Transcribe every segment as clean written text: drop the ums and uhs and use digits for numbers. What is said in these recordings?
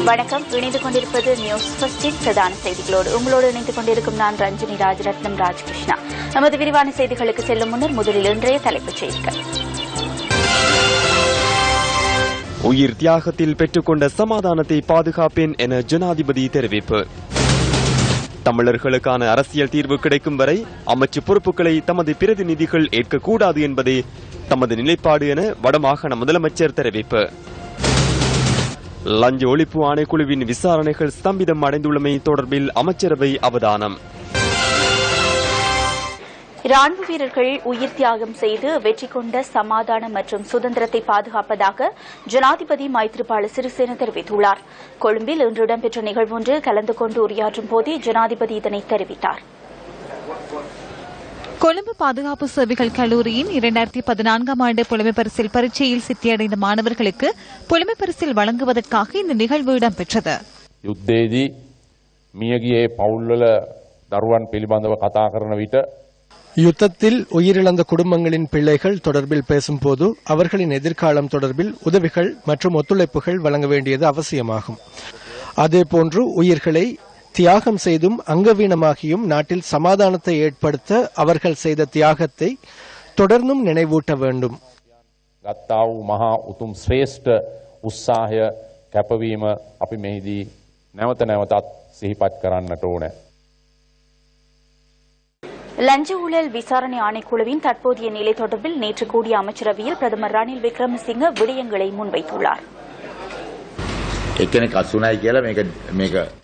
வணக்கம். இணைந்து கொண்டிருப்பது நியூஸ் ஃபர்ஸ்டின் பிரதான செய்திகளோடு உங்களோடு இணைந்து கொண்டிருக்கும் நான் ரஞ்சினி ராஜரத்னம் ராஜகிருஷ்ணா. நமது விரிவான செய்திகளுக்கு செல்லும் முன்னர் முதலில் இன்றைய தலைப்புச் செய்திகள். உயிர் தியாகத்தில் பெற்றுக்கொண்ட சமாதானத்தை பாதுகாப்பேன் என ஜனாதிபதி தெரிவிப்பு. தமிழர்களுக்கான அரசியல் தீர்வு கிடைக்கும் வரை அமைச்சு பொறுப்புகளை தமது பிரதிநிதிகள் ஏற்கக்கூடாது என்பதே தமது நிலைப்பாடு என வடமாகாண முதலமைச்சர் தெரிவிப்பு. லஞ்ச ஒழிப்பு ஆணைக்குழுவின் விசாரணைகள் ஸ்தம்பிதம் அடைந்துள்ளமை தொடர்பில் அமைச்சரவை அவதானம். ராணுவ வீரர்கள் உயிர் தியாகம் செய்து வெற்றி கொண்ட சமாதானம் மற்றும் சுதந்திரத்தை பாதுகாப்பதாக ஜனாதிபதி மைத்ரிபால சிறிசேன தெரிவித்துள்ளார். கொழும்பில் இன்று இடம்பெற்ற நிகழ்வு ஒன்றில் கலந்து கொண்டு உரையாற்றும் போதே ஜனாதிபதி இதனை தெரிவித்தார். கொழும்பு பாதுகாப்பு சேவைகள் கல்லூரியின் 2014ஆம் ஆண்டு புலமை பரிசில் பரீட்சையில் சித்தியடைந்த மாணவர்களுக்கு புலமை பரிசில் வழங்குவதற்காக இந்த நிகழ்வு இடம்பெற்றது. யுத்தேදී මියගියේ පවුල්වල දරුවන් පිළිබඳව කතා කරන විට யுத்தத்தில் உயிரிழந்த குடும்பங்களின் பிள்ளைகள் தொடர்பில் பேசும்போது அவர்களின் எதிர்காலம் தொடர்பில் உதவிகள் மற்றும் ஒத்துழைப்புகள் வழங்க வேண்டியது அவசியமாகும். அதேபோன்று உயிர்களை தியாகம் செய்தும் அங்கவீனமாகியும் நாட்டில் சமாதானத்தை ஏற்படுத்த அவர்கள் செய்த தியாகத்தை தொடர்ந்தும் நினைவூட்ட வேண்டும். ගත්තා වූ මහා උතුම් ශ්‍රේෂ්ඨ උත්සාහය කැපවීම අපි මෙහිදී නැවත නැවතත් සිහිපත් කරන්නට ඕනේ. லஞ்ச ஊழல் விசாரணை ஆணைக்குழுவின் தற்போதைய நிலை தொடர்பில் நேற்று கூடிய அமைச்சரவையில் பிரதமர் ரணில் விக்ரமசிங்க விடயங்களை முன்வைத்துள்ளார்.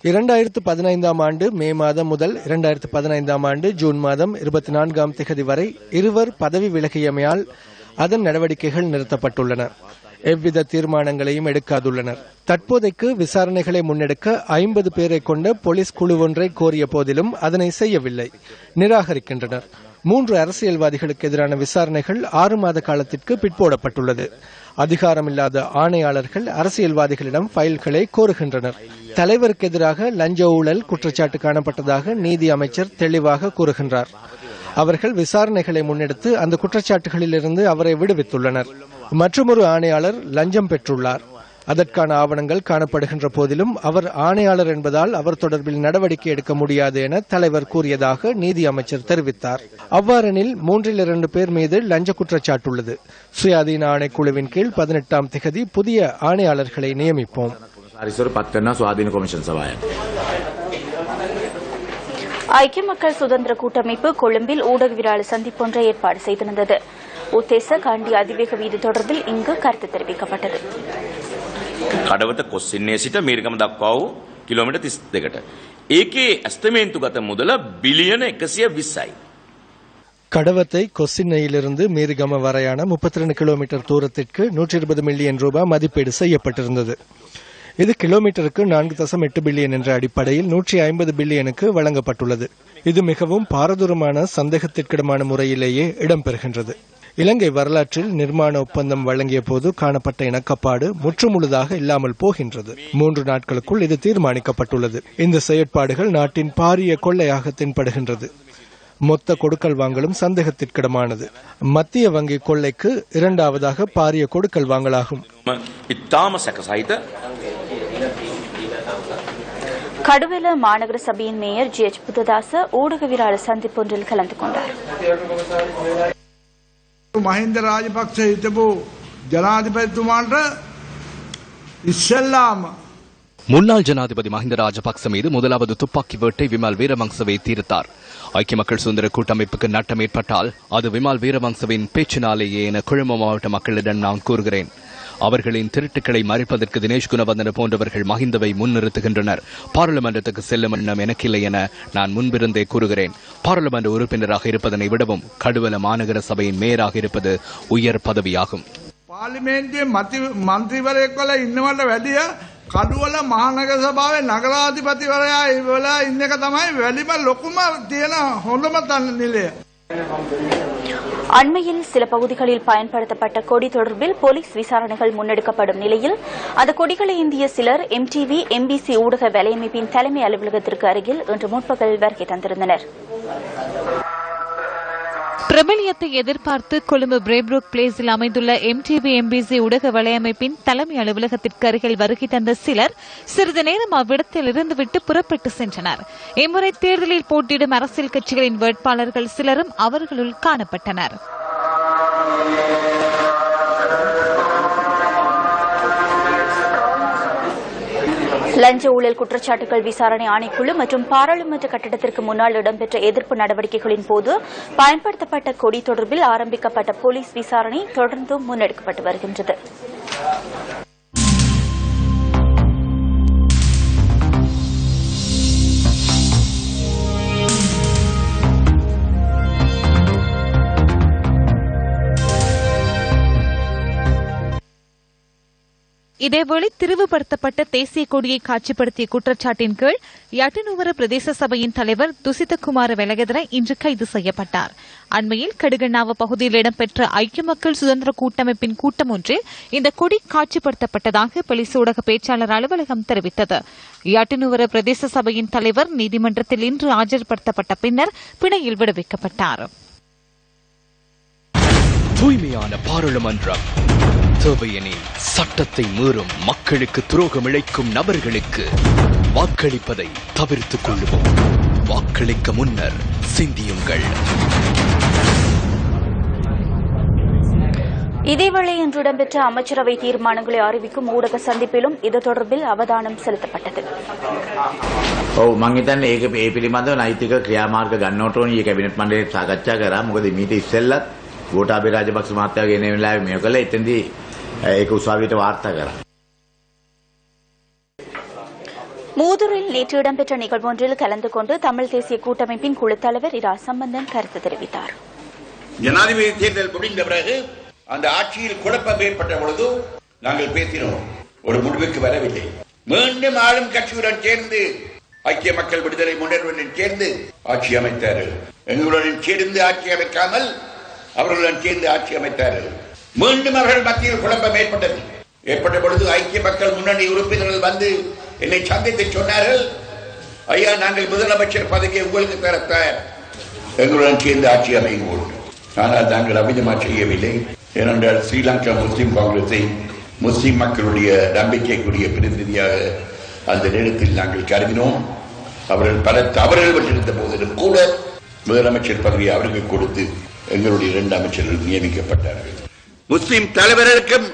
2015ஆம் ஆண்டு மே மாதம் முதல் 2015ஆம் ஆண்டு ஜூன் மாதம் 24ஆம் திகதி வரை இருவர் பதவி விலகியமையால் அதன் நடவடிக்கைகள் நிறுத்தப்பட்டுள்ளன. எவ்வித தீர்மானங்களையும் எடுக்காதுள்ளனர். தற்போதைக்கு விசாரணைகளை முன்னெடுக்க 50 பேரை கொண்ட போலீஸ் குழு ஒன்றை கோரிய போதிலும் அதனை செய்யவில்லை, நிராகரிக்கின்றனர். 3 அரசியல்வாதிகளுக்கு எதிரான விசாரணைகள் 6 மாத காலத்திற்கு பிற்போடப்பட்டுள்ளது. அதிகாரமில்லாத ஆணையாளர்கள் அரசியல்வாதிகளிடம் ஃபைல்களை கோருகின்றனர். தலைவருக்கு எதிராக லஞ்ச ஊழல் குற்றச்சாட்டு காணப்பட்டதாக நீதி அமைச்சர் தெளிவாக கூறுகின்றார். அவர்கள் விசாரணைகளை முன்னெடுத்து அந்த குற்றச்சாட்டுகளிலிருந்து அவரை விடுவித்துள்ளனர். மற்றொரு ஆணையாளர் லஞ்சம் பெற்றுள்ளார். அதற்கான ஆவணங்கள் காணப்படுகின்ற போதிலும் அவர் ஆணையாளர் என்பதால் அவர் தொடர்பில் நடவடிக்கை எடுக்க முடியாது என தலைவர் கூறியதாக நீதி அமைச்சர் தெரிவித்தார். அவ்வாறெனில் 3 பேர் மீது லஞ்ச குற்றச்சாட்டுள்ளது. சுயாதீன ஆணைக்குழுவின் கீழ் 18ஆம் திகதி புதிய ஆணையாளர்களை நியமிப்போம். ஐக்கிய மக்கள் சுதந்திர கூட்டமைப்பு கொழும்பில் ஊடகவியலாளர் சந்திப்பொன்றை ஏற்பாடு செய்திருந்தது. உத்தேச காண்டி அதிவேக வீதி தொடர்பில் இங்கு கருத்து தெரிவிக்கப்பட்டது. කඩවත කොස්සින්නේ සිට මීරිකම දක්වා වූ කිලෝමීටර් 32කට. ඒකේ ඇස්තමේන්තුගත මුදල බිලියන 120යි. கடவத்தை கொஸ்சின்னையிலிருந்து மீரிகம வரையான 32 கிலோமீட்டர் தூரத்திற்கு 120 மில்லியன் ரூபாய் மதிப்பீடு செய்யப்பட்டிருந்தது. இது கிலோமீட்டருக்கு 4.8 பில்லியன் என்ற அடிப்படையில் 150 பில்லியனுக்கு வழங்கப்பட்டுள்ளது. இது மிகவும் பாரதூரமான சந்தேகத்திற்கிடமான முறையிலேயே இடம்பெறுகின்றது. இலங்கை வரலாற்றில் நிர்மாண ஒப்பந்தம் வழங்கிய போது காணப்பட்ட இணக்கப்பாடு முற்றுமுழுதாக இல்லாமல் போகின்றது. 3 நாட்களுக்குள் இது தீர்மானிக்கப்பட்டுள்ளது. இந்த செயற்பாடுகள் நாட்டின் பாரிய கொள்ளையாக தென்படுகின்றது. மொத்த கொடுக்கல் வாங்கலும் சந்தேகத்திற்கிடமானது. மத்திய வங்கி கொள்ளைக்கு 2வதாக பாரிய கொடுக்கல் வாங்கலாகும். கடுவெல மாநகர சபையின் மேயர் ஜி.எச். புத்ததாச ஊடகவியலாளர் சந்திப்பொன்றில் கலந்து கொண்டார். මහින්ද රාජපක්ෂ හිටපු ජනාධිපතිතුමාට ඉස්සෙල්ලාම முன்னாள் ஜனாதிபதி மஹிந்த ராஜபக்ச மீது முதலாவது துப்பாக்கி வேட்டை விமல் வீரவங்சவை தீர்த்தார். ஐக்கிய மக்கள் சுதந்திர கூட்டமைப்புக்கு நட்டம் ஏற்பட்டால் அது விமல் வீரவங்சவின் பேச்சினாலேயே என கொழும்பு மாவட்ட மக்களிடம் நான் கூறுகிறேன். அவர்களின் திருட்டுக்களை மறைப்பதற்கு தினேஷ் குணவர்தன போன்றவர்கள் மஹிந்தவை முன்னிறுத்துகின்றனர். பாராளுமன்றத்துக்கு செல்லும் எண்ணம் எனக்கில்லை என நான் முன்பிருந்தே கூறுகிறேன். பாராளுமன்ற உறுப்பினராக இருப்பதனை விடவும் கடுவல மாநகர சபையின் மேயராக இருப்பது உயர் பதவியாகும். පාර්ලිමේන්තුවේ මන්ත්‍රීවරයෙක්වල ඉන්නවට වැඩිය කඩුවල මහනගර සභාවේ නගරාධිපතිවරයා ඉවලා ඉන්න එක තමයි වැඩිම ලොකුම තියෙන හොඳම නිලය. அண்மையில் சில பகுதிகளில் பயன்படுத்தப்பட்ட கொடி தொடர்பில் போலீஸ் விசாரணைகள் முன்னெடுக்கப்படும் நிலையில் அந்த கொடிகளை ஏந்திய சிலர் எம்டிவி எம்பிசி ஊடக வலையமைப்பின் தலைமை அலுவலகத்திற்கு அருகில் இன்று முற்பகல் வருகை தந்திருந்தனர். பிரபலியத்தை எதிர்பார்த்து கொழும்பு பிரேப்ரோக் பிளேஸில் அமைந்துள்ள MTV MBC ஊடக வலையமைப்பின் தலைமை அலுவலகத்திற்கு அருகில் வருகை தந்த சிலர் சிறிது நேரம் அவ்விடத்தில் இருந்துவிட்டு புறப்பட்டு சென்றனர். இம்முறை தேர்தலில் போட்டியிடும் அரசியல் கட்சிகளின் வேட்பாளர்கள் சிலரும் அவர்களுள் காணப்பட்டனர். லஞ்ச ஊழல் குற்றச்சாட்டுகள் விசாரணை ஆணைக்குழு மற்றும் பாராளுமன்ற கட்டடத்திற்கு முன்னால் இடம்பெற்ற எதிர்ப்பு நடவடிக்கைகளின் போது பயன்படுத்தப்பட்ட கொடி தொடர்பில் ஆரம்பிக்கப்பட்ட போலீஸ் விசாரணை தொடர்ந்து முன்னெடுக்கப்பட்டு வருகின்றது. இதேவேளை திரிவுபடுத்தப்பட்ட தேசிய கொடியை காட்சிப்படுத்திய குற்றச்சாட்டின் கீழ் யட்டுநுவர பிரதேச சபையின் தலைவர் துசிதகுமார வெலகெதர இன்று கைது செய்யப்பட்டார். அண்மையில் கடுகண்ணாவ பகுதியில் இடம்பெற்ற ஐக்கிய மக்கள் சுதந்திர கூட்டமைப்பின் கூட்டம் ஒன்றில் இந்த கொடி காட்சிப்படுத்தப்பட்டதாக போலீஸ் ஊடக பேச்சாளர் அலுவலகம் தெரிவித்தது. யட்டுநுவர பிரதேச சபையின் தலைவர் நீதிமன்றத்தில் இன்று ஆஜர்படுத்தப்பட்ட பின்னர் பிணையில் விடுவிக்கப்பட்டார். தூய்மையான பாராளுமன்றம் தேவையெனில் சட்டத்தை மீறும் மக்களுக்கு துரோகம் இழைக்கும் நபர்களுக்கு வாக்களிப்பதை தவிர்த்துக் கொள்ளுவோம். வாக்களிக்க முன்னர் சிந்தியுங்கள். இதேவேளை இன்று இடம்பெற்ற அமைச்சரவை தீர்மானங்களை அறிவிக்கும் ஊடக சந்திப்பிலும் இது தொடர்பில் அவதானம் செலுத்தப்பட்டது. මං හිතන්නේ ඒක ඒ පිළිබඳව නෛතික ක්‍රියාමාර්ග ගන්නවට ඕනේ. මේ කැබිනට් මණ්ඩලයේ සාකච්ඡා කරා. මොකද මීට ඉස්සෙල්ලත් ගෝඨාභය රාජපක්ෂ මහත්තයා ගෙන එන වෙලාවේ මේක කළා. එතෙන්දී ඒක උසාවියට වාර්තා කරා. மூதூரில் நேற்று இடம்பெற்ற நிகழ்வொன்றில் கலந்து கொண்டு தமிழ் தேசிய கூட்டமைப்பின் குழுத் தலைவர் இரா சம்பந்தன் கருத்து தெரிவித்தார். ஜனாதிபதி தேர்தல் முடிந்த பிறகு அந்த ஆட்சியில் குழப்பம் ஏற்பட்ட பொழுது நாங்கள் பேசினோம், ஒரு முடிவுக்கு வரவில்லை. மீண்டும் ஆளும் கட்சியுடன் சேர்ந்து ஐக்கிய மக்கள் விடுதலை முன்னேற்றத்துடன் சேர்ந்து ஆட்சி அமைத்தார்கள். எங்களுடன் சேர்ந்து ஆட்சி அமைக்காமல் அவர்களுடன் சேர்ந்து ஆட்சி அமைத்தார்கள். மீண்டும் அவர்கள் மத்தியில் குழப்பம் ஏற்பட்டது. ஏற்பட்ட பொழுது ஐக்கிய மக்கள் முன்னணி உறுப்பினர்கள் வந்து என்னை சந்தித்து சொன்னார்கள், ஐயா, நாங்கள் முதலமைச்சர் பதவியை உங்களுக்கு தரத்தார், எங்களுடன் சேர்ந்து ஆட்சி அமையும். ஆனால் நாங்கள் அமிதமா செய்யவில்லை. ஏனென்றால் ஸ்ரீலங்கா முஸ்லிம் காங்கிரஸை முஸ்லிம் மக்களுடைய நம்பிக்கைக்குரிய பிரதிநிதியாக அந்த நேரத்தில் நாங்கள் கருதினோம். அவர்கள் பல தவறுகள் பெற்றிருந்த போதிலும் கூட முதலமைச்சர் பதவியை அவருக்கு கொடுத்து எங்களுடைய 2 அமைச்சர்கள் நியமிக்கப்பட்டார்கள். முஸ்லிம் தலைவர்களுக்கும்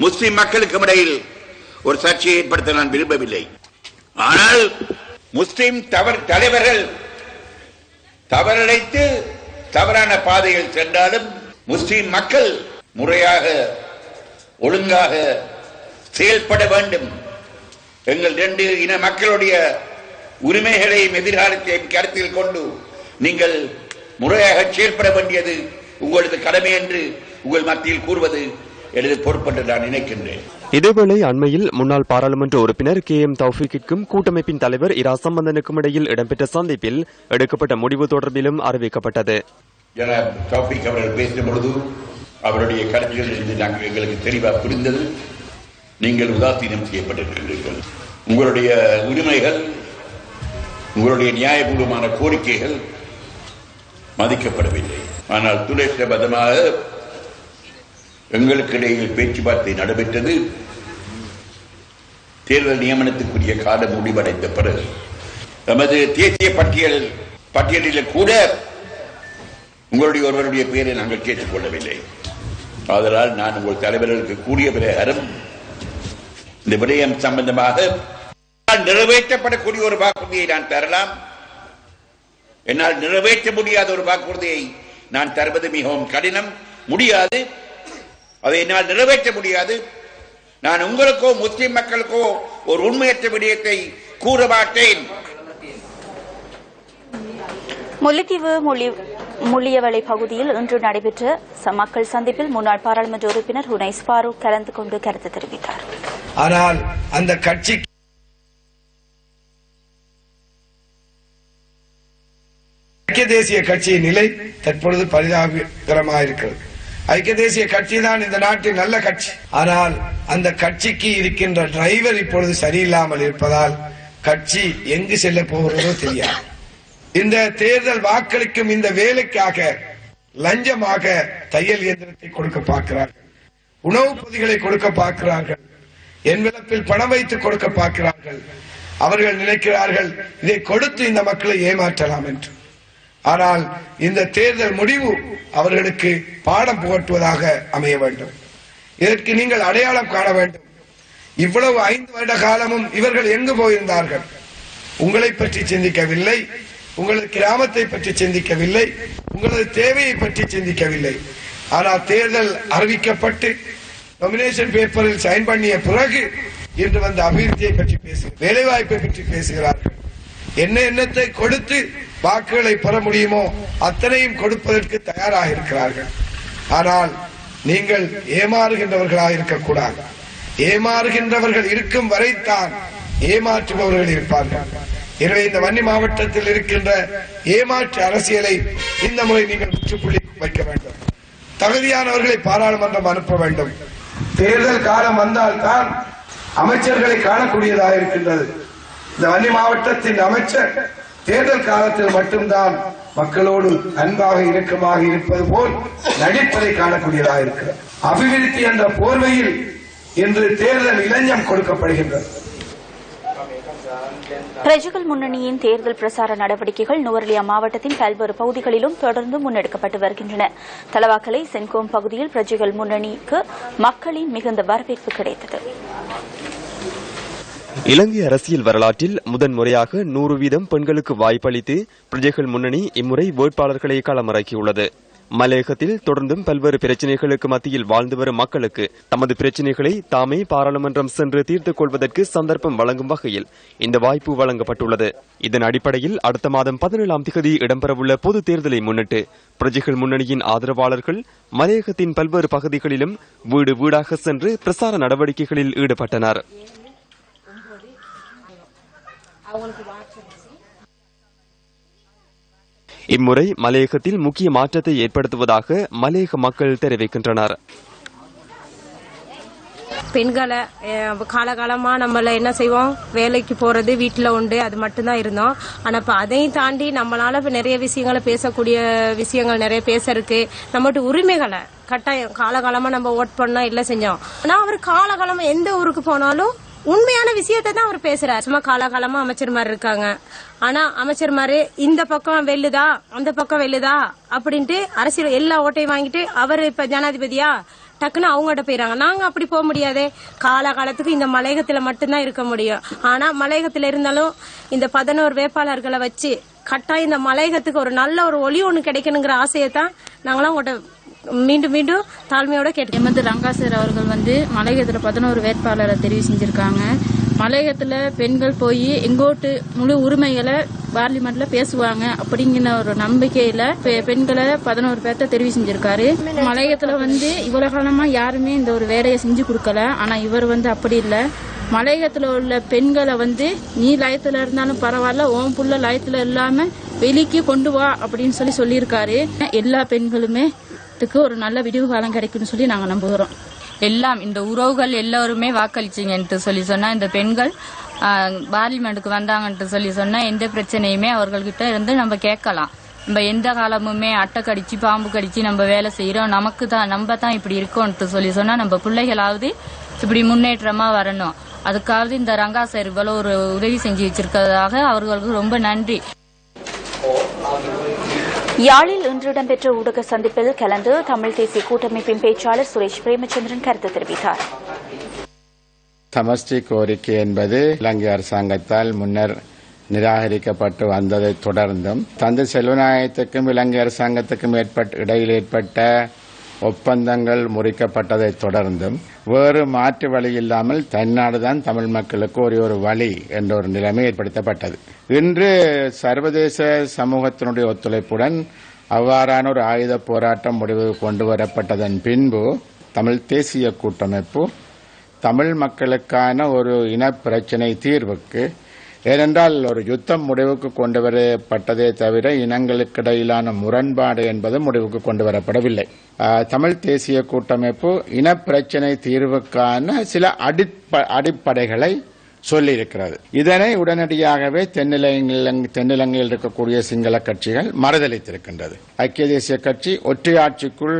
முஸ்லிம் மக்களுக்கும் இடையில் ஒரு சர்ச்சையை ஏற்படுத்த நான் விரும்பவில்லை. ஆனால் முஸ்லிம் தலைவர்கள் தவறடைத்து தவறான பாதையில் சென்றாலும் முஸ்லிம் மக்கள் முறையாக ஒழுங்காக செயல்பட வேண்டும். எங்கள் 2 இன மக்களுடைய உரிமைகளையும் எதிர்காலத்தையும் கருத்தில் கொண்டு நீங்கள் முறையாக செயல்பட வேண்டியது உங்களது கடமை என்று உங்கள் மத்தியில் கூறுவது எனது பொறுப்பென்று நான் நினைக்கின்றேன். இதேவேளை அண்மையில் முன்னாள் பாராளுமன்ற உறுப்பினர் KM தௌஃபீக்கிற்கும் கூட்டமைப்பின் தலைவர் இரா சம்பந்தனுக்கும் இடையில் இடம்பெற்ற சந்திப்பில் எடுக்கப்பட்ட முடிவு தொடர்பிலும் அறிவிக்கப்பட்டது. தௌஃபீக் அவர்கள் பேசின பொழுது அவருடைய கருத்துக்களிலிருந்து நாங்கள் எங்களுக்கு தெளிவாக புரிந்தது, நீங்கள் உதாசீனம் செய்யப்பட்டிருக்கின்றீர்கள். உங்களுடைய உரிமைகள், உங்களுடைய நியாயபூர்வமான கோரிக்கைகள் மதிக்கப்படவில்லை. ஆனால் துரேஷ்டபதமாக எங்களுக்கு இடையில் பேச்சுவார்த்தை நடைபெற்றது. தேர்தல் நியமனத்துக்குரிய காலம் முடிவடைந்த பிறகு நமது தேசிய பட்டியலில் கூட உங்களுடைய ஒருவருடைய பெயரை நாங்கள் கேட்டுக் கொள்ளவில்லை. ஆதலால் நான் உங்கள் தலைவர்களுக்கு கூறிய பிரகாரம் இந்த விடயம் சம்பந்தமாக நிறைவேற்றப்படக்கூடிய ஒரு வாக்குறுதியை நான் தரலாம். என்னால் நிறைவேற்ற முடியாத ஒரு வாக்குறுதியை நான் தருவது மிகவும் கடினம், முடியாது. அதை என்னால் நிறைவேற்ற முடியாது. நான் உங்களுக்கோ முஸ்லிம் மக்களுக்கோ ஒரு உண்மையற்ற விடயத்தை கூற மாட்டேன். முல்லைத்தீவு முள்ளியவளை பகுதியில் இன்று நடைபெற்ற மக்கள் சந்திப்பில் முன்னாள் பாராளுமன்ற உறுப்பினர் ஹுனைஸ் ஃபாரூக் கலந்து கொண்டு கருத்து தெரிவித்தார். ஆனால் அந்த கட்சி ஐக்கிய தேசிய கட்சியின் நிலை தற்பொழுது பரிதாபகரமாக இருக்கிறது. ஐக்கிய தேசிய கட்சி தான் இந்த நாட்டின் நல்ல கட்சி. ஆனால் அந்த கட்சிக்கு இருக்கின்ற டிரைவர் இப்பொழுது சரியில்லாமல் இருப்பதால் கட்சி எங்கு செல்ல போகிறதோ தெரியாது. இந்த தேர்தல் வாக்களிக்கும் இந்த வேலைக்காக லஞ்சமாக தையல் இயந்திரத்தை கொடுக்க பார்க்கிறார்கள், உணவுப் பொதிகளை கொடுக்க பார்க்கிறார்கள், என்வெலப்பில் பணம் வைத்து கொடுக்க பார்க்கிறார்கள். அவர்கள் நினைக்கிறார்கள் இதை கொடுத்து இந்த மக்களை ஏமாற்றலாம் என்று. ஆனால் இந்த தேர்தல் முடிவு அவர்களுக்கு பாடம் புகட்டுவதாக அமைய வேண்டும். இதற்கு நீங்கள் அடையாளம் காண வேண்டும். இவ்வளவு 5 வருட காலமும் இவர்கள் எங்கு போயிருந்தார்கள்? உங்களை பற்றி சிந்திக்கவில்லை, உங்களது கிராமத்தை பற்றி சிந்திக்கவில்லை, உங்களது தேவையை பற்றி சிந்திக்கவில்லை. ஆனால் தேர்தல் அறிவிக்கப்பட்டு நாமினேஷன் பேப்பரில் சைன் பண்ணிய பிறகு இன்று வந்த அபிவிருத்தியை பற்றி பேசுகிறார்கள், வேலைவாய்ப்பை பற்றி பேசுகிறார்கள். என்னத்தை கொடுத்து வாக்குகளை பெற முடியுமோ அத்தனையும் கொடுப்பதற்கு தயாராக இருக்கிறார்கள். ஆனால் நீங்கள் ஏமாறுகின்றவர்களாக இருக்கக்கூடாது. ஏமாறுகின்றவர்கள் இருக்கும் வரைத்தான் ஏமாற்றுபவர்கள் இருப்பார்கள். எனவே இந்த வன்னி மாவட்டத்தில் இருக்கின்ற ஏமாற்று அரசியலை இந்த முறை நீங்கள் முற்றுப்புள்ளி வைக்க வேண்டும். தகுதியானவர்களை பாராளுமன்றம் அனுப்ப வேண்டும். தேர்தல் காலம் வந்தால்தான் அமைச்சர்களை காணக்கூடியதாக இருக்கின்றது. இந்த வன்னி மாவட்டத்தின் அமைச்சர் தேர்தல் காலத்தில் மட்டும்தான் மக்களோடு அன்பாக இறுக்கமாக இருப்பது போல் நடிப்பதை காணக்கூடியதாக இருக்கிறது. அபிவிருத்தி என்ற போர்வையில் இன்று தேர்தல் இளைஞம் கொடுக்கப்படுகின்றது. பிரஜைகள் முன்னணியின் தேர்தல் பிரசார நடவடிக்கைகள் நுவரெலியா மாவட்டத்தின் பல்வேறு பகுதிகளிலும் தொடர்ந்து முன்னெடுக்கப்பட்டு வருகின்றன. தலவாக்கலை சென்கோம் பகுதியில் பிரஜைகள் முன்னணிக்கு மக்களின் மிகுந்த வரவேற்பு கிடைத்தது. இலங்கை அரசியல் வரலாற்றில் முதன்முறையாக 100% பெண்களுக்கு வாய்ப்பளித்து பிரஜைகள் முன்னணி இம்முறை வேட்பாளர்களை களமிறக்கியுள்ளது. மலையகத்தில் தொடர்ந்தும் பல்வேறு பிரச்சினைகளுக்கு மத்தியில் வாழ்ந்து வரும் மக்களுக்கு தமது பிரச்சினைகளை தாமே பாராளுமன்றம் சென்று தீர்த்துக் கொள்வதற்கு சந்தர்ப்பம் வழங்கும் வகையில் இந்த வாய்ப்பு வழங்கப்பட்டுள்ளது. இதன் அடிப்படையில் அடுத்த மாதம் 17ஆம் தேதி இடம்பெறவுள்ள பொது தேர்தலை முன்னிட்டு பிரஜைகள் முன்னணியின் ஆதரவாளர்கள் மலையகத்தின் பல்வேறு பகுதிகளிலும் வீடு வீடாக சென்று பிரசார நடவடிக்கைகளில் ஈடுபட்டனர். இம்முறை மலையகத்தில் முக்கிய மாற்றத்தை ஏற்படுத்துவதாக மலையக மக்கள் தெரிவிக்கின்றனர். பெண்களை காலகாலமா நம்மள என்ன செய்வோம், வேலைக்கு போறது வீட்டுல உண்டு, அது மட்டும்தான் இருந்தோம். ஆனா இப்ப அதையும் தாண்டி நம்மளால நிறைய விஷயங்களை பேசக்கூடிய விஷயங்கள் நிறைய பேசறதுக்கு நம்மகிட்ட உரிமைகளை கட்டாயம் காலகாலமா நம்ம ஓட் பண்ணா இல்ல செஞ்சோம். ஆனா அவர் காலகாலமா எந்த ஊருக்கு போனாலும் உண்மையான விஷயத்தை தான் அவர் பேசுறாரு. சும்மா காலகாலமா அமைச்சர் மாதிரி இருக்காங்க. ஆனா அமைச்சர் மாதிரி இந்த பக்கம் வெல்லுதா அந்த பக்கம் வெல்லுதா அப்படின்ட்டு அரசியல் எல்லா ஓட்டையும் வாங்கிட்டு அவர் இப்ப ஜனாதிபதியா டக்குன்னு அவங்ககிட்ட போயிறாங்க. நாங்க அப்படி போக முடியாதே. காலகாலத்துக்கு இந்த மலையகத்துல மட்டும்தான் இருக்க முடியும். ஆனா மலையகத்துல இருந்தாலும் இந்த 11 வேட்பாளர்களை வச்சு கட்டாயம் இந்த மலையகத்துக்கு ஒரு நல்ல ஒரு ஒளி ஒண்ணு கிடைக்கணுங்கிற ஆசையத்தான் நாங்களாம் உங்கள்கிட்ட மீண்டும் மீண்டும் தாழ்மையோட கேட்டு. எமது ரங்காசர் அவர்கள் மலையகத்துல 11 வேட்பாளரை தெரிவு செஞ்சிருக்காங்க. மலையகத்துல பெண்கள் போய் எங்கோட்டு முழு உரிமைகளை பார்லிமெண்ட்ல பேசுவாங்க அப்படிங்கிற ஒரு நம்பிக்கையில பெண்களை 11 பேர்த்த தெரிவு செஞ்சிருக்காரு. மலையகத்துல இவ்வளவு காலமா யாருமே இந்த ஒரு வேலையை செஞ்சு கொடுக்கல. ஆனா இவர் அப்படி இல்ல. மலையகத்துல உள்ள பெண்களை நீ லயத்துல இருந்தாலும் பரவாயில்ல, உன் புள்ள லயத்துல இல்லாம வெளிக்கு கொண்டு வா அப்படின்னு சொல்லியிருக்காரு. எல்லா பெண்களுமே ஒரு நல்ல விடிவு காலம் கிடைக்கும் சொல்லி நாங்க நம்புகிறோம். எல்லாம் இந்த உறவுகள் எல்லாருமே வாக்களிச்சிங்கன்ட்டு சொன்னா இந்த பெண்கள் பார்லிமெண்ட்டுக்கு வந்தாங்கன்ட்டு சொன்னா எந்த பிரச்சனையுமே அவர்கள்கிட்ட இருந்து நம்ம கேட்கலாம். நம்ம எந்த காலமுமே அட்டை கடிச்சு பாம்பு கடிச்சு நம்ம வேலை செய்யறோம், நமக்கு தான் நம்ம தான் இப்படி இருக்கோம்ட்டு சொன்னா நம்ம பிள்ளைகளாவது இப்படி முன்னேற்றமா வரணும். அதுக்காவது இந்த ரங்கா சார் இவ்வளவு ஒரு உதவி செஞ்சு வச்சிருக்கிறதாக அவர்களுக்கு ரொம்ப நன்றி. யாழில் இன்று இடம்பெற்ற ஊடக சந்திப்பில் கலந்து தமிழ் தேசிய கூட்டமைப்பின் பேச்சாளர் சுரேஷ் பிரேமச்சந்திரன் கருத்து தெரிவித்தார். சமஷ்டி கோரிக்கை என்பது இலங்கை அரசாங்கத்தால் முன்னர் நிராகரிக்கப்பட்டு வந்ததை தொடர்ந்தும் தந்தை செல்வநாயகத்துக்கும் இலங்கை அரசாங்கத்துக்கும் இடையில் ஏற்பட்ட ஒப்பந்தங்கள் முறிக்கப்பட்டதை தொடர்ந்தும் வேறு மாற்று வழி இல்லாமல் தன்னாடுதான் தமிழ் மக்களுக்கு ஒரு வழி என்ற ஒரு நிலைமை ஏற்படுத்தப்பட்டது. இன்று சர்வதேச சமூகத்தினுடைய ஒத்துழைப்புடன் அவ்வாறான ஒரு ஆயுத போராட்டம் முடிவுக்கு கொண்டு வரப்பட்டதன் பின்பு தமிழ் தேசிய கூட்டமைப்பு தமிழ் மக்களுக்கான ஒரு இன பிரச்சினை தீர்வுக்கு, ஏனென்றால் ஒரு யுத்தம் முடிவுக்கு கொண்டு வரப்பட்டதே தவிர இனங்களுக்கிடையிலான முரண்பாடு என்பது முடிவுக்கு கொண்டு வரப்படவில்லை. தமிழ் தேசிய கூட்டமைப்பு இனப்பிரச்சினை தீர்வுக்கான சில அடிப்படைகளை சொல்லியிருக்கிறது. இதனை உடனடியாகவே தென்னிலங்கையில் இருக்கக்கூடிய சிங்கள கட்சிகள் மறுதளித்திருக்கின்றது. ஐக்கிய தேசிய கட்சி ஒற்றையாட்சிக்குள்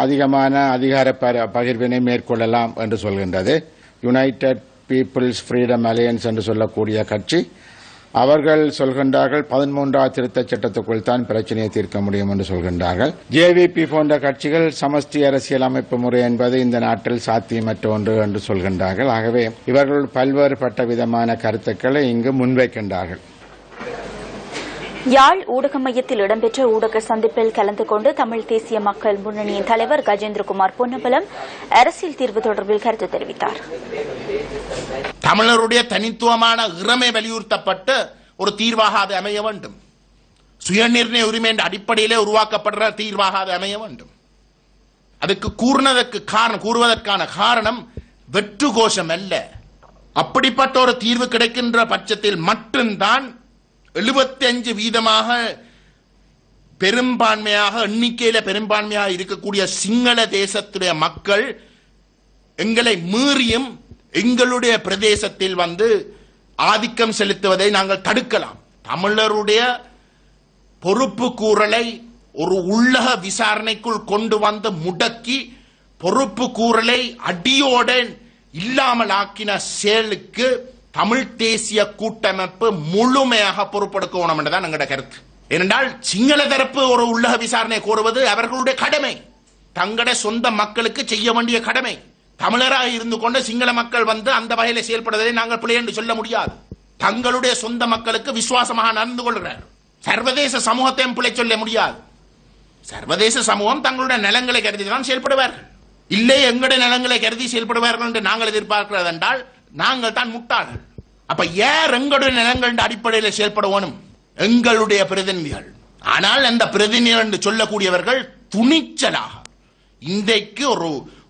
அதிகமான அதிகார பகிர்வினை மேற்கொள்ளலாம் என்று சொல்கின்றது. யுனைடெட் பீப்புள்ஸ் ஃப்ரீடம் அலையன்ஸ் என்று சொல்லக்கூடிய கட்சி அவர்கள் சொல்கின்றார்கள் 13வது திருத்தச் சட்டத்துக்குள் தான் பிரச்சனையை தீர்க்க முடியும் என்று சொல்கின்றார்கள். ஜேவிபி போன்ற கட்சிகள் சமஷ்டி அரசியல் அமைப்பு முறை என்பது இந்த நாட்டில் சாத்தியமற்ற ஒன்று என்று சொல்கின்றார்கள். ஆகவே இவர்கள் பல்வேறுபட்ட விதமான கருத்துக்களை இங்கு முன்வைக்கின்றார்கள். யாழ் ஊடக மையத்தில் இடம்பெற்ற ஊடக சந்திப்பில் கலந்து கொண்டு தமிழ் தேசிய மக்கள் முன்னணியின் தலைவர் கஜேந்திரகுமார் பொன்னம்பலம் அரசியல் தீர்வு தொடர்பில் கருத்து தெரிவித்தார். தமிழருடைய தனித்துவமான இறமை வலியுறுத்தப்பட்ட ஒரு தீர்வாக அது அமைய வேண்டும். சுயநிர்ணய உரிமை என்ற அடிப்படையிலே உருவாக்கப்படுற தீர்வாக அது அமைய வேண்டும். அதுக்கு கூறுவதற்கான காரணம் வெற்று கோஷம் அல்ல. அப்படிப்பட்ட ஒரு தீர்வு கிடைக்கின்ற பட்சத்தில் மட்டும்தான் 75% பெரும்பான்மையாக எண்ணிக்கையில பெரும்பான்மையாக இருக்கக்கூடிய சிங்கள தேசத்துடைய மக்கள் எங்களை மீறியும் எங்களுடைய பிரதேசத்தில் வந்து ஆதிக்கம் செலுத்துவதை நாங்கள் தடுக்கலாம். தமிழருடைய பொறுப்பு கூறலை ஒரு உள்ளக விசாரணைக்குள் கொண்டு வந்து முடக்கி பொறுப்பு கூறலை அடியோட இல்லாமல் ஆக்கின செயலுக்கு தமிழ் தேசிய கூட்டமைப்பு முழுமையாக பொறுப்பெடுக்கணும் என்றுதான் எங்களுடைய கருத்து. ஏனென்றால் சிங்கள தரப்பு ஒரு உள்ளக விசாரணை கோருவது அவர்களுடைய கடமை, தங்களுடைய சொந்த மக்களுக்கு செய்ய வேண்டிய கடமை. தமிழராக இருந்து கொண்டு சிங்கள மக்கள் வந்து அந்த வகையில செயல்படுவதை நாங்கள் பிழை என்று சொல்ல முடியாது. தங்களுடைய சொந்த மக்களுக்கு விசுவாசமாக நடந்து கொள்கிறார். சர்வதேச சமூகத்தையும் பிழை சொல்ல முடியாது. சர்வதேச சமூகம் தங்களுடைய நலங்களை கருதி தான் செயல்படுவார்கள். இல்லை எங்களுடைய நலங்களை கருதி செயல்படுவார்கள் என்று நாங்கள் எதிர்பார்க்கிறது என்றால் நாங்கள் தான் முட்டாள்கள். அப்ப யார் எங்களுடைய நிலங்களின் அடிப்படையில் செயல்படுவோனும் எங்களுடைய பிரதிநிதிகள். ஆனால் அந்த பிரதிநிதிகள் என்று சொல்லக்கூடியவர்கள் துணிச்சலாக இன்றைக்கு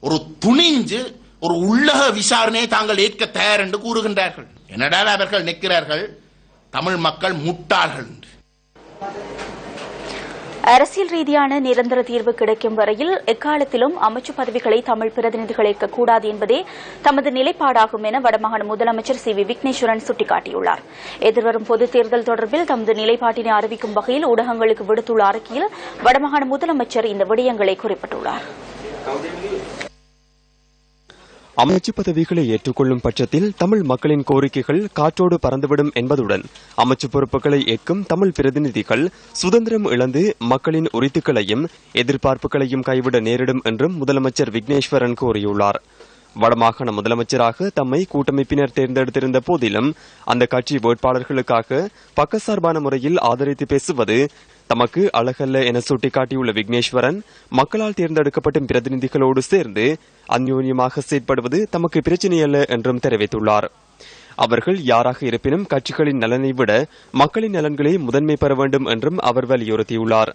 ஒரு துணிஞ்சு ஒரு உள்ளக விசாரணையை தாங்கள் ஏற்க தயார் என்று கூறுகின்றார்கள். என்னடால் அவர்கள் நிற்கிறார்கள் தமிழ் மக்கள் முட்டாள்கள் என்று. அரசியல் ரீதியான நிரந்தர தீர்வு கிடைக்கும் வரையில் எக்காலத்திலும் அமைச்சு பதவிகளை தமிழ் பிரதிநிதிகள் ஏற்கக்கூடாது என்பதே தமது நிலைப்பாடாகும் என வடமாகாண முதலமைச்சர் சி வி விக்னேஸ்வரன் சுட்டிக்காட்டியுள்ளார். எதிர்வரும் பொதுத் தேர்தல் தொடர்பில் தமது நிலைப்பாட்டினை அறிவிக்கும் வகையில் ஊடகங்களுக்கு விடுத்துள்ள அறிக்கையில் வடமாகாண முதலமைச்சர் இந்த விடயங்களை குறிப்பிட்டுள்ளார். அமைச்சு பதவிகளை ஏற்றுக்கொள்ளும் பட்சத்தில் தமிழ் மக்களின் கோரிக்கைகள் காற்றோடு பறந்துவிடும் என்பதுடன் அமைச்சு பொறுப்புகளை ஏற்கும் தமிழ் பிரதிநிதிகள் சுதந்திரம் இழந்து மக்களின் உரித்துக்களையும் எதிர்பார்ப்புகளையும் கைவிட நேரிடும் என்றும் முதலமைச்சர் விக்னேஸ்வரன் கூறியுள்ளார். வடமாகாண முதலமைச்சராக தம்மை கூட்டமைப்பினர் தேர்ந்தெடுத்திருந்த போதிலும் அந்த கட்சி வேட்பாளர்களுக்காக பக்கசார்பான முறையில் ஆதரித்து பேசுவது தமக்கு அழகல்ல என சுட்டிக்காட்டியுள்ள விக்னேஸ்வரன் மக்களால் தேர்ந்தெடுக்கப்பட்ட பிரதிநிதிகளோடு சேர்ந்து அந்யோன்யமாக செயற்படுவது தமக்கு பிரச்சினையல்ல என்றும் தெரிவித்துள்ளார். அவர்கள் யாராக இருப்பினும் கட்சிகளின் நலனை விட மக்களின் நலன்களை முதன்மை பெற வேண்டும் என்றும் அவர் வலியுறுத்தியுள்ளார்.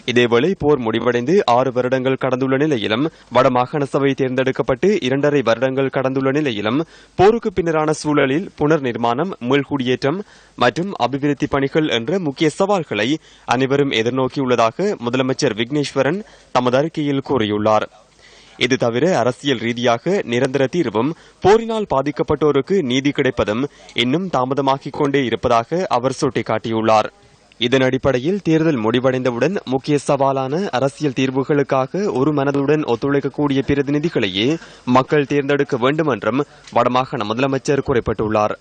இதேவேளை போர் முடிவடைந்து 6 வருடங்கள் கடந்துள்ள நிலையிலும் வடமாகாண சபை தேர்ந்தெடுக்கப்பட்டு 2.5 வருடங்கள் கடந்துள்ள நிலையிலும் போருக்கு பின்னரான சூழலில் புனர் நிர்மாணம், மீள்குடியேற்றம் மற்றும் அபிவிருத்தி பணிகள் என்ற முக்கிய சவால்களை அனைவரும் எதிர்நோக்கியுள்ளதாக முதலமைச்சர் விக்னேஸ்வரன் தமது அறிக்கையில் கூறியுள்ளார். இது தவிர அரசியல் ரீதியாக நிரந்தர தீர்வும் போரினால் பாதிக்கப்பட்டோருக்கு நீதி கிடைப்பதும் இன்னும் தாமதமாகிக் கொண்டே இருப்பதாக அவர் சுட்டிக்காட்டியுள்ளார். இதன் அடிப்படையில் தேர்தல் முடிவடைந்தவுடன் முக்கிய சவாலான அரசியல் தீர்வுகளுக்காக ஒரு மனதுடன் ஒத்துழைக்கக்கூடிய பிரதிநிதிகளையே மக்கள் தேர்ந்தெடுக்க வேண்டும் என்றும் வடமாகாண முதலமைச்சர் குறிப்பிட்டுள்ளார்.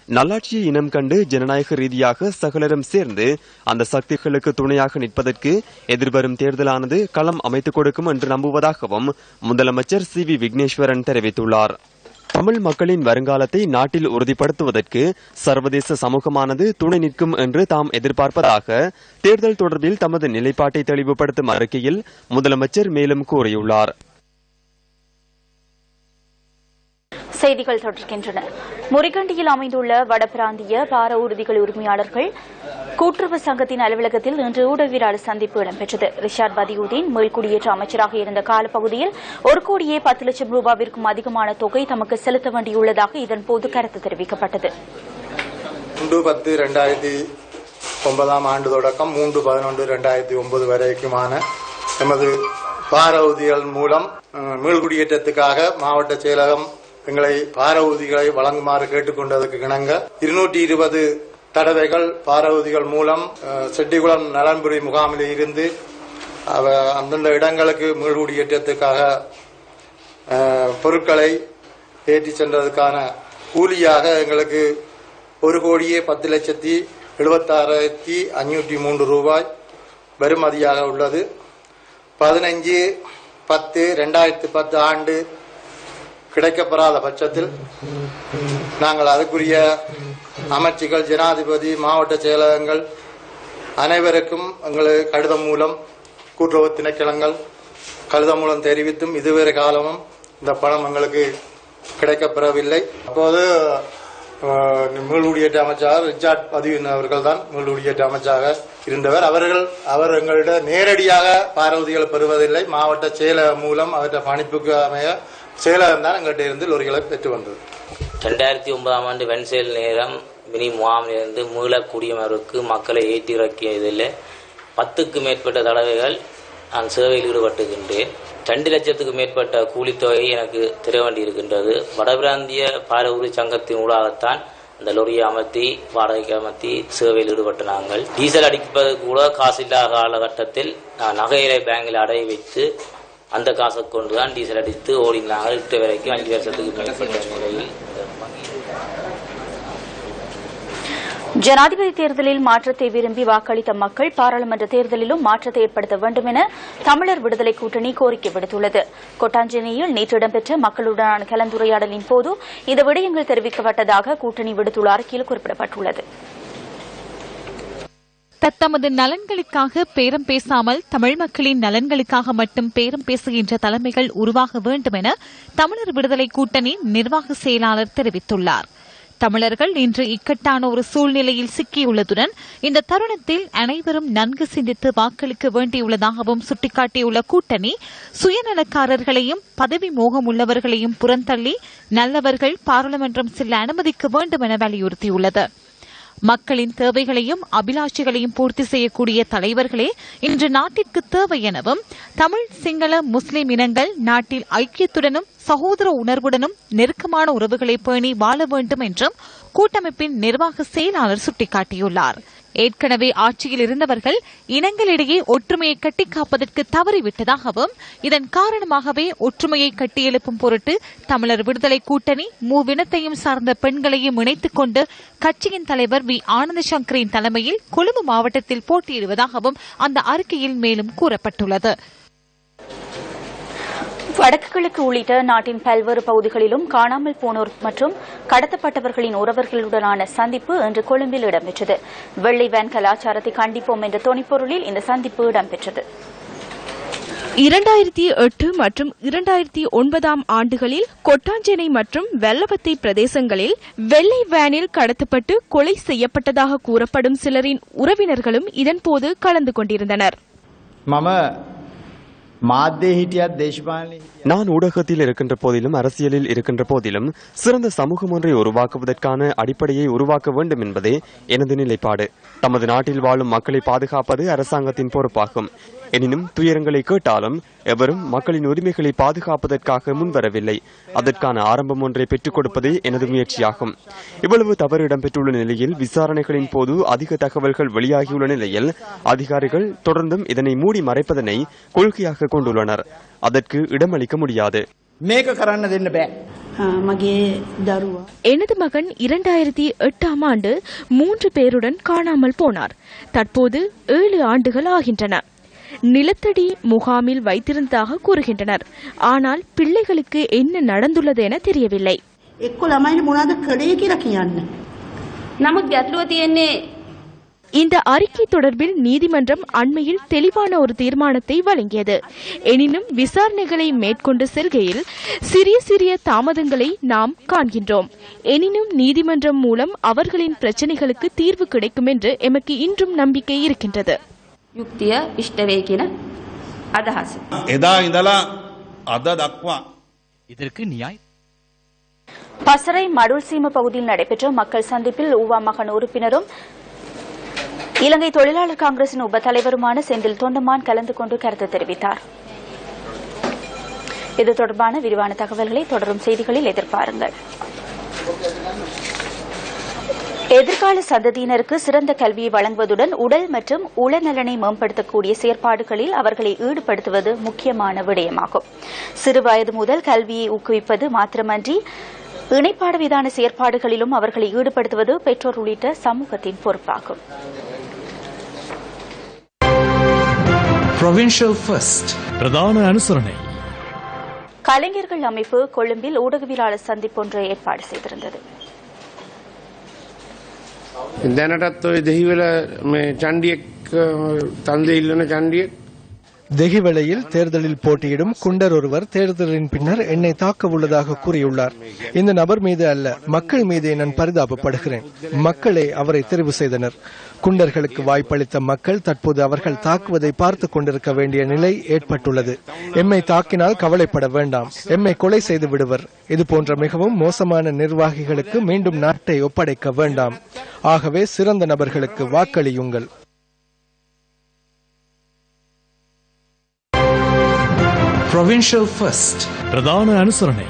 நல்லாட்சியை இனம் கண்டு ஜனநாயக ரீதியாக சகலரும் சேர்ந்து அந்த சக்திகளுக்கு துணையாக நிற்பதற்கு எதிர்வரும் தேர்தலானது களம் அமைத்துக் கொடுக்கும் என்று நம்புவதாகவும் முதலமைச்சர் சி வி விக்னேஸ்வரன் தெரிவித்துள்ளார். தமிழ் மக்களின் வருங்காலத்தை நாட்டில் உறுதிப்படுத்துவதற்கு சர்வதேச சமூகமானது துணை நிற்கும் என்று தாம் எதிர்பார்ப்பதாக தேர்தல் தொடர்பில் தமது நிலைப்பாட்டை தெளிவுபடுத்தும் அறிக்கையில் முதலமைச்சர் மேலும் கூறியுள்ளார். செய்திகள் தொடர்கின்றன. முறிகண்டியில் அமைந்துள்ள வடபிராந்திய பார ஊர்திகள் உரிமையாளர்கள் கூட்டுறவு சங்கத்தின் அலுவலகத்தில் இன்று ஊடகவியலாளர் சந்திப்பு இடம்பெற்றது. ரிஷாட் பதியுதீன் மீள்குடியேற்ற அமைச்சராக இருந்த காலப்பகுதியில் 1,10,00,000 ரூபாவிற்கும் அதிகமான தொகை தமக்கு செலுத்த வேண்டியுள்ளதாக இதன்போது கருத்து தெரிவிக்கப்பட்டது. 3/10/2009 ஆண்டு தொடக்கம் 3/11/2009 வரைக்குமான எமது பார ஊர்திகள் மூலம் மீள்குடியேற்றத்துக்காக மாவட்ட செயலகம் எங்களை பார ஊதிகளை வழங்குமாறு கேட்டுக்கொண்டதற்கு இணங்க 220 தடவைகள் பார ஊதிகள் மூலம் செட்டிகுளம் நலன்புரி முகாமில் இருந்து அந்தந்த இடங்களுக்கு மீள்குடியேற்றத்துக்காக பொருட்களை ஏற்றி சென்றதற்கான கூலியாக எங்களுக்கு 1,10,76,503 ரூபாய் வருமதியாக உள்ளது. 15/10/2010 ஆண்டு கிடைக்கப்பெறாத பட்சத்தில் நாங்கள் அதுக்குரிய அமைச்சுகள், ஜனாதிபதி, மாவட்ட செயலகங்கள் அனைவருக்கும் எங்களுக்கு கடிதம் மூலம், கூட்டுறவு திணைக்களங்கள் கடிதம் மூலம் தெரிவித்தும் இதுவரை காலமும் இந்த பணம் எங்களுக்கு கிடைக்கப்பெறவில்லை. அப்போது மீள்குடியேற்ற அமைச்சர் ரிச்சார்ட் பதிவின் அவர்கள் தான் மீள்குடியேற்ற அமைச்சராக இருந்தவர். அவர் எங்களிடம் நேரடியாக பாரவதிகளை பெறுவதில்லை. மாவட்ட செயலகம் மூலம் அவற்றை பணிப்புக்கு அமைய செயலகம் தான் எங்கள்கிட்ட இருந்து லொரிகளை பெற்று வந்தது. 2009 ஆண்டு வெண்செயல் நேரம் மினி முகாமிலிருந்து மீள குடியமர்வுக்கு மக்களை ஏற்றி இறக்கியதில் 10க்கு மேற்பட்ட தடவைகள் நான் சேவையில் ஈடுபட்டுகின்றேன். 2 லட்சத்துக்கு மேற்பட்ட கூலித்தொகை எனக்கு தர வேண்டியிருக்கின்றது. வடபிராந்திய பார ஊதி சங்கத்தின் ஊடாகத்தான் அந்த லொரியை அமர்த்தி, வாடகைக்கு அமர்த்தி சேவையில் ஈடுபட்ட நாங்கள். டீசல் அடிப்பது கூட காசில்லாத காலகட்டத்தில் நான் நகையிலை பேங்கில் அடைய வைத்து அந்த காசை கொண்டுதான் டீசல் அடித்து ஓடினாங்க. இட்டு வரைக்கும் 5 வருஷத்துக்கு மேற்பட்ட நிலையில் ஜனாதிபதி தேர்தலில் மாற்றத்தை விரும்பி வாக்களித்த மக்கள் பாராளுமன்ற தேர்தலிலும் மாற்றத்தை ஏற்படுத்த வேண்டும் என தமிழர் விடுதலை கூட்டணி கோரிக்கை விடுத்துள்ளது. கொட்டாஞ்சேரியில் நேற்று இடம்பெற்ற மக்களுடனான கலந்துரையாடலின் போது இந்த விடயங்கள் தெரிவிக்கப்பட்டதாக கூட்டணி விடுத்துள்ள அறிக்கையில் குறிப்பிடப்பட்டுள்ளது. தத்தமது நலன்களுக்காக பேரம் பேசாமல் தமிழ் மக்களின் நலன்களுக்காக மட்டும் பேரம் பேசுகின்ற தலைமைகள் உருவாக வேண்டும் என தமிழர் விடுதலை கூட்டணி நிர்வாக செயலாளர் தெரிவித்துள்ளார். தமிழர்கள் இன்று இக்கட்டான ஒரு சூழ்நிலையில் சிக்கியுள்ளதுடன் இந்த தருணத்தில் அனைவரும் நன்கு சிந்தித்து வாக்களிக்க வேண்டியுள்ளதாகவும் சுட்டிக்காட்டியுள்ள கூட்டணி சுயநலக்காரர்களையும் பதவி மோகம் உள்ளவர்களையும் புறந்தள்ளி நல்லவர்கள் பாராளுமன்றம் செல்ல அனுமதிக்க வேண்டும் என வலியுறுத்தியுள்ளது. மக்களின் தேவைகளையும் அபிலாஷைகளையும் பூர்த்தி செய்யக்கூடிய தலைவர்களே இன்று நாட்டிற்கு தேவை எனவும் தமிழ், சிங்கள, முஸ்லிம் இனங்கள் நாட்டில் ஐக்கியத்துடனும் சகோதர உணர்வுடனும் நெருக்கமான உறவுகளை பேணி வாழ வேண்டும் என்றும் கூட்டமைப்பின் நிர்வாக செயலாளர் சுட்டிக்காட்டியுள்ளார். ஏற்கனவே ஆட்சியில் இருந்தவர்கள் இனங்களிடையே ஒற்றுமையை கட்டிக்காப்பதற்கு தவறிவிட்டதாகவும் இதன் காரணமாகவே ஒற்றுமையை கட்டியெழுப்பும் பொருட்டு தமிழர் விடுதலை கூட்டணி மூவினத்தையும் சார்ந்த பெண்களையும் இணைத்துக் கொண்டு கட்சியின் தலைவர் வி. ஆனந்த சங்கரின் தலைமையில் கொழும்பு மாவட்டத்தில் போட்டியிடுவதாகவும் அந்த அறிக்கையில் மேலும் கூறப்பட்டுள்ளது. வடக்கு கிழக்கு உள்ளிட்ட நாட்டின் பல்வேறு பகுதிகளிலும் காணாமல் போனோர் மற்றும் கடத்தப்பட்டவர்களின் உறவர்களுடனான சந்திப்பு இன்று கொழும்பில் இடம்பெற்றது. வெள்ளை வேன் கலாச்சாரத்தை கண்டிப்போம் என்ற தொனிப்பொருளில் இந்த சந்திப்பு இடம்பெற்றது. 2008 மற்றும் 2009 ஆண்டுகளில் கொட்டாஞ்சேனை மற்றும் வெள்ளவத்தை பிரதேசங்களில் வெள்ளை வேனில் கடத்தப்பட்டு கொலை செய்யப்பட்டதாக கூறப்படும் சிலரின் உறவினர்களும் இதன்போது கலந்து கொண்டிருந்தனர். நான் ஊடகத்தில் இருக்கின்ற போதிலும் அரசியலில் இருக்கின்ற போதிலும் சிறந்த சமூகம் ஒன்றை உருவாக்குவதற்கான அடிப்படையை உருவாக்க வேண்டும் என்பதே எனது நிலைப்பாடு. தமது நாட்டில் வாழும் மக்களை பாதுகாப்பது அரசாங்கத்தின் பொறுப்பாகும். எனினும் துயரங்களை கேட்டாலும் எவரும் மக்களின் உரிமைகளை பாதுகாப்பதற்காக முன்வரவில்லை. அதற்கான ஆரம்பம் ஒன்றை பெற்றுக் கொடுப்பதே எனது முயற்சியாகும். இவ்வளவு தவறு இடம்பெற்றுள்ள நிலையில் விசாரணைகளின் போது அதிக தகவல்கள் வெளியாகியுள்ள நிலையில் அதிகாரிகள் தொடர்ந்தும் இதனை மூடி மறைப்பதனை கொள்கையாக கொண்டுள்ளனர். அதற்கு இடமளிக்க முடியாது. எனது மகன் 2008 ஆண்டு 3 பேருடன் காணாமல் போனார். தற்போது 7 ஆண்டுகள் ஆகின்றன. நிலத்தடி முகாமில் வைத்திருந்ததாக கூறுகின்றனர். ஆனால் பிள்ளைகளுக்கு என்ன நடந்துள்ளது என தெரியவில்லை. இந்த அறிக்கை தொடர்பில் நீதிமன்றம் அண்மையில் தெளிவான ஒரு தீர்மானத்தை வழங்கியது. எனினும் விசாரணைகளை மேற்கொண்டு செல்கையில் சிறிய சிறிய தாமதங்களை நாம் காண்கின்றோம். எனினும் நீதிமன்றம் மூலம் அவர்களின் பிரச்சினைகளுக்கு தீர்வு கிடைக்கும் என்று எமக்கு இன்றும் நம்பிக்கை இருக்கின்றது. யுக்திය ඉෂ්ට වේ කියන අදහස. එදා ඉඳලා අද දක්වා இதற்கு நியாய பசறை மடுல்சீம பகுதியில் நடைபெற்ற மக்கள் சந்திப்பில் ஊவா மகன் உறுப்பினரும் இலங்கை தொழிலாளர் காங்கிரசின் உப தலைவருமான செந்தில் தொண்டமான் கலந்து கொண்டு கருத்து தெரிவித்தார். இது தொடர்பான விரிவான தகவல்களை தொடரும் செய்திகளில் எதிர்பாருங்கள். எதிர்கால சந்ததியினருக்கு சிறந்த கல்வியை வழங்குவதுடன் உடல் மற்றும் உளநலனை மேம்படுத்தக்கூடிய செயற்பாடுகளில் அவர்களை ஈடுபடுத்துவது முக்கியமான விடயமாகும். சிறுவயது முதல் கல்வியை ஊக்குவிப்பது மாத்திரமன்றி இணைப்பாடவிதான செயற்பாடுகளிலும் அவர்களை ஈடுபடுத்துவது பெற்றோர் உள்ளிட்ட சமூகத்தின் பொறுப்பாகும். பிரதான அனுசரணை கலைஞர்கள் அமைப்பு கொழும்பில் ஊடகவியலாளர் சந்திப்பொன்றை ஏற்பாடு செய்திருந்தது. දැනටත් ඔය දෙහිවල මේ චණ්ඩියෙක් තන්දේ ඉල්ලන චණ්ඩියෙක් தெஹிவளையில் தேர்தலில் போட்டியிடும் குண்டர் ஒருவர் தேர்தலின் பின்னர் என்னை தாக்க உள்ளதாக கூறியுள்ளார். இந்த நபர் மீது அல்ல, மக்கள் மீதே நான் பரிதாபப்படுகிறேன். மக்களே அவரை தெரிவு செய்தனர். குண்டர்களுக்கு வாய்ப்பளித்த மக்கள் தற்போது அவர்கள் தாக்குவதை பார்த்து கொண்டிருக்க வேண்டிய நிலை ஏற்பட்டுள்ளது. எம்மை தாக்கினால் கவலைப்பட வேண்டாம், எம்மை கொலை செய்து விடுவர். இதுபோன்ற மிகவும் மோசமான நிர்வாகிகளுக்கு மீண்டும் நாட்டை ஒப்படைக்க வேண்டாம். ஆகவே சிறந்த நபர்களுக்கு வாக்களியுங்கள். பிரதான அனுசரணை.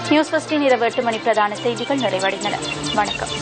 நியூஸ் ஃபர்ஸ்டின் இரவு 8 மணி பிரதான செய்திகள் நிறைவடைந்தன. வணக்கம்.